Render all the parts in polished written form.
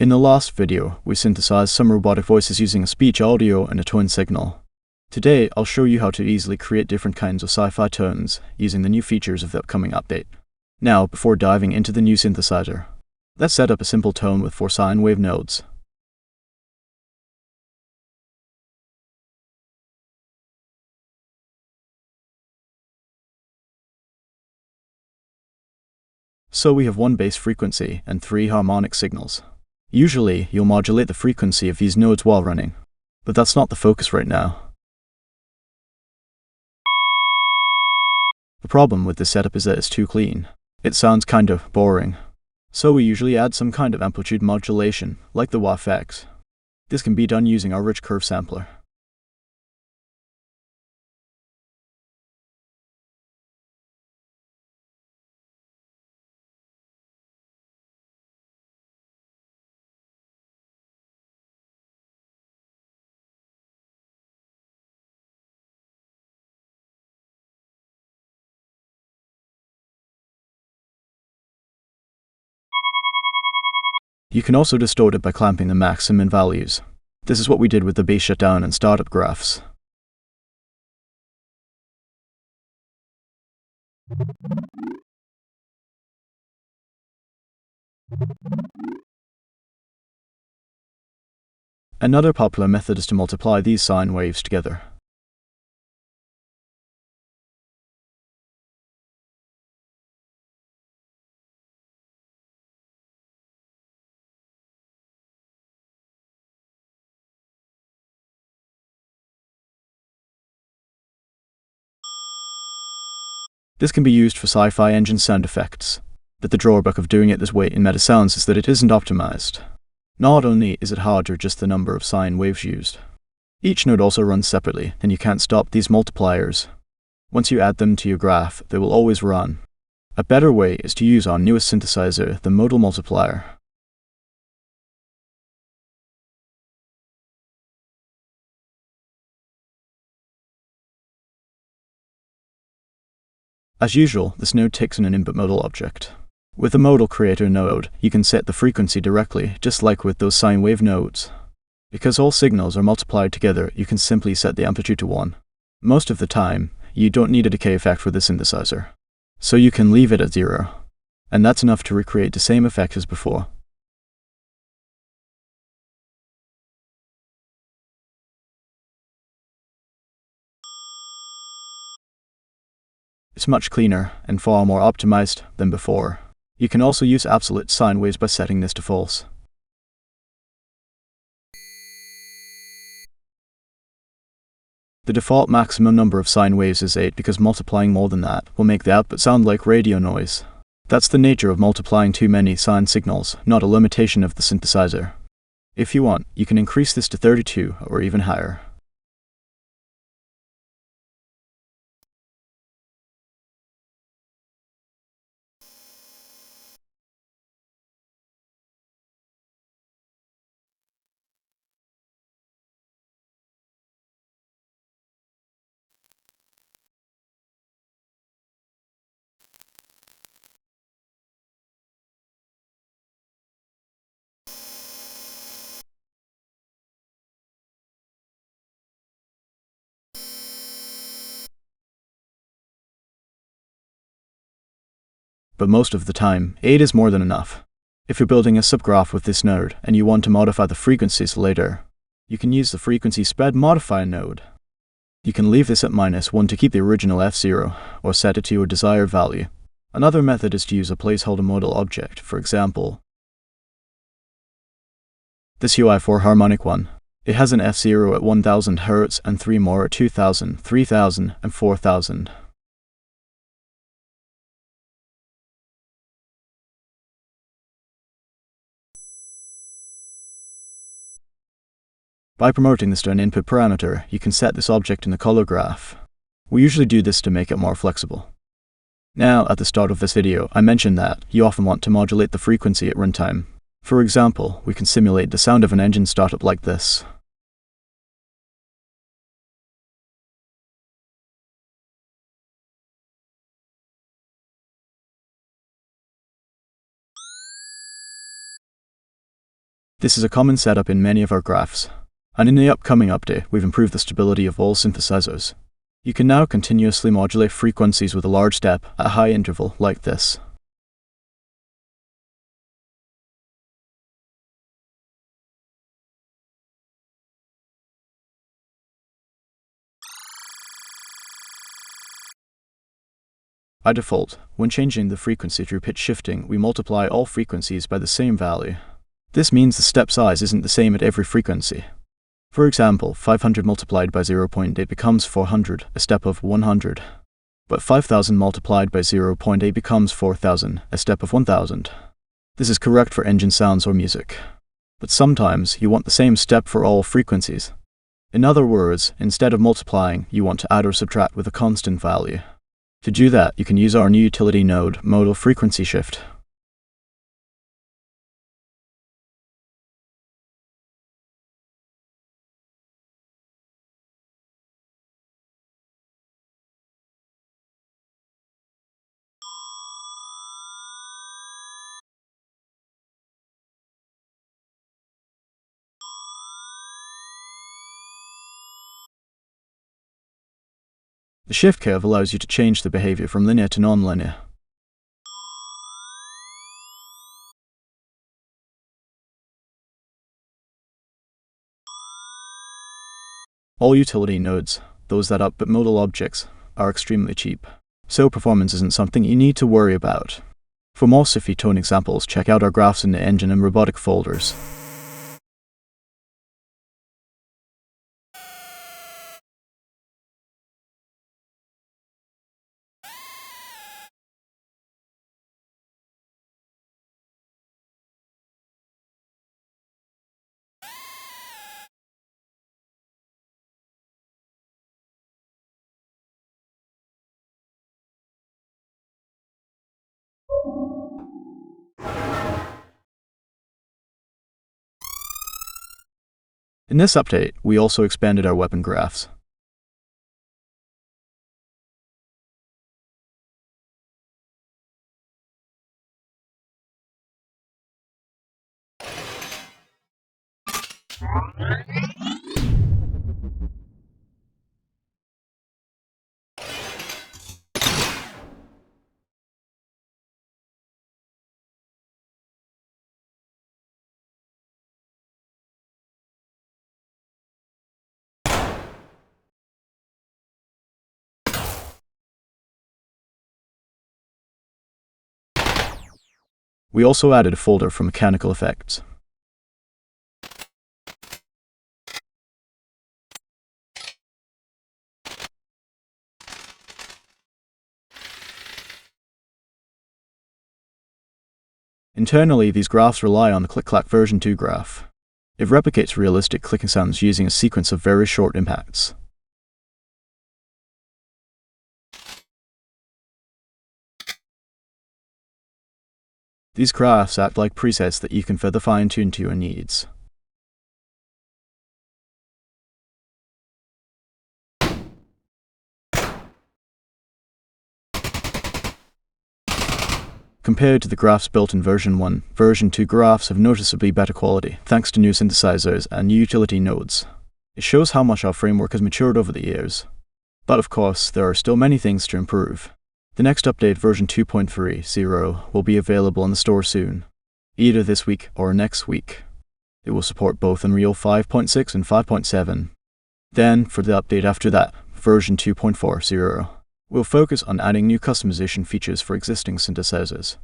In the last video, we synthesized some robotic voices using a speech audio and a tone signal. Today, I'll show you how to easily create different kinds of sci-fi tones using the new features of the upcoming update. Now, before diving into the new synthesizer, let's set up a simple tone with 4 sine wave nodes. So we have 1 bass frequency and 3 harmonic signals. Usually, you'll modulate the frequency of these nodes while running, but that's not the focus right now. The problem with this setup is that it's too clean. It sounds kind of boring. So we usually add some kind of amplitude modulation, like the WAV-X. This can be done using our rich curve sampler. You can also distort it by clamping the max and min values. This is what we did with the bass shutdown and startup graphs. Another popular method is to multiply these sine waves together. This can be used for sci-fi engine sound effects, but the drawback of doing it this way in MetaSounds is that it isn't optimized. Not only is it hard to adjust the number of sine waves used, each node also runs separately, and you can't stop these multipliers. Once you add them to your graph, they will always run. A better way is to use our newest synthesizer, the Modal Multiplier. As usual, this node takes in an input modal object. With the modal creator node, you can set the frequency directly, just like with those sine wave nodes. Because all signals are multiplied together, you can simply set the amplitude to 1. Most of the time, you don't need a decay effect for the synthesizer, so you can leave it at 0. And that's enough to recreate the same effect as before. It's much cleaner and far more optimized than before. You can also use absolute sine waves by setting this to false. The default maximum number of sine waves is 8 because multiplying more than that will make the output sound like radio noise. That's the nature of multiplying too many sine signals, not a limitation of the synthesizer. If you want, you can increase this to 32 or even higher. But most of the time, 8 is more than enough. If you're building a subgraph with this node and you want to modify the frequencies later, you can use the frequency spread modifier node. You can leave this at -1 to keep the original F0, or set it to your desired value. Another method is to use a placeholder modal object, for example, this UI4 harmonic one. It has an F0 at 1000 Hz and 3 more at 2000, 3000, and 4000. By promoting this to an input parameter, you can set this object in the color graph. We usually do this to make it more flexible. Now, at the start of this video, I mentioned that you often want to modulate the frequency at runtime. For example, we can simulate the sound of an engine startup like this. This is a common setup in many of our graphs, and in the upcoming update, we've improved the stability of all synthesizers. You can now continuously modulate frequencies with a large step at a high interval like this. By default, when changing the frequency through pitch shifting, we multiply all frequencies by the same value. This means the step size isn't the same at every frequency. For example, 500 multiplied by 0.8 becomes 400, a step of 100. But 5000 multiplied by 0.8 becomes 4000, a step of 1000. This is correct for engine sounds or music. But sometimes you want the same step for all frequencies. In other words, instead of multiplying, you want to add or subtract with a constant value. To do that, you can use our new utility node, Modal Frequency Shift. The shift curve allows you to change the behavior from linear to non-linear. All utility nodes, those that output modal objects, are extremely cheap, so performance isn't something you need to worry about. For more Sci-Fi tone examples, check out our graphs in the engine and robotic folders. In this update, we also expanded our weapon graphs. We also added a folder for mechanical effects. Internally, these graphs rely on the click-clack version 2 graph. It replicates realistic clicking sounds using a sequence of very short impacts. These graphs act like presets that you can further fine-tune to your needs. Compared to the graphs built in version 1, version 2 graphs have noticeably better quality, thanks to new synthesizers and new utility nodes. It shows how much our framework has matured over the years. But of course, there are still many things to improve. The next update, version 2.30, will be available in the store soon, either this week or next week. It will support both Unreal 5.6 and 5.7. Then, for the update after that, version 2.40, we'll focus on adding new customization features for existing synthesizers,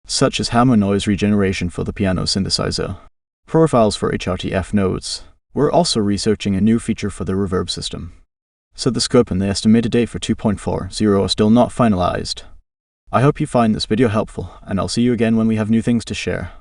such as hammer noise regeneration for the piano synthesizer, profiles for HRTF nodes. We're also researching a new feature for the reverb system. So the scope and the estimated date for 2.40 are still not finalized. I hope you find this video helpful, and I'll see you again when we have new things to share.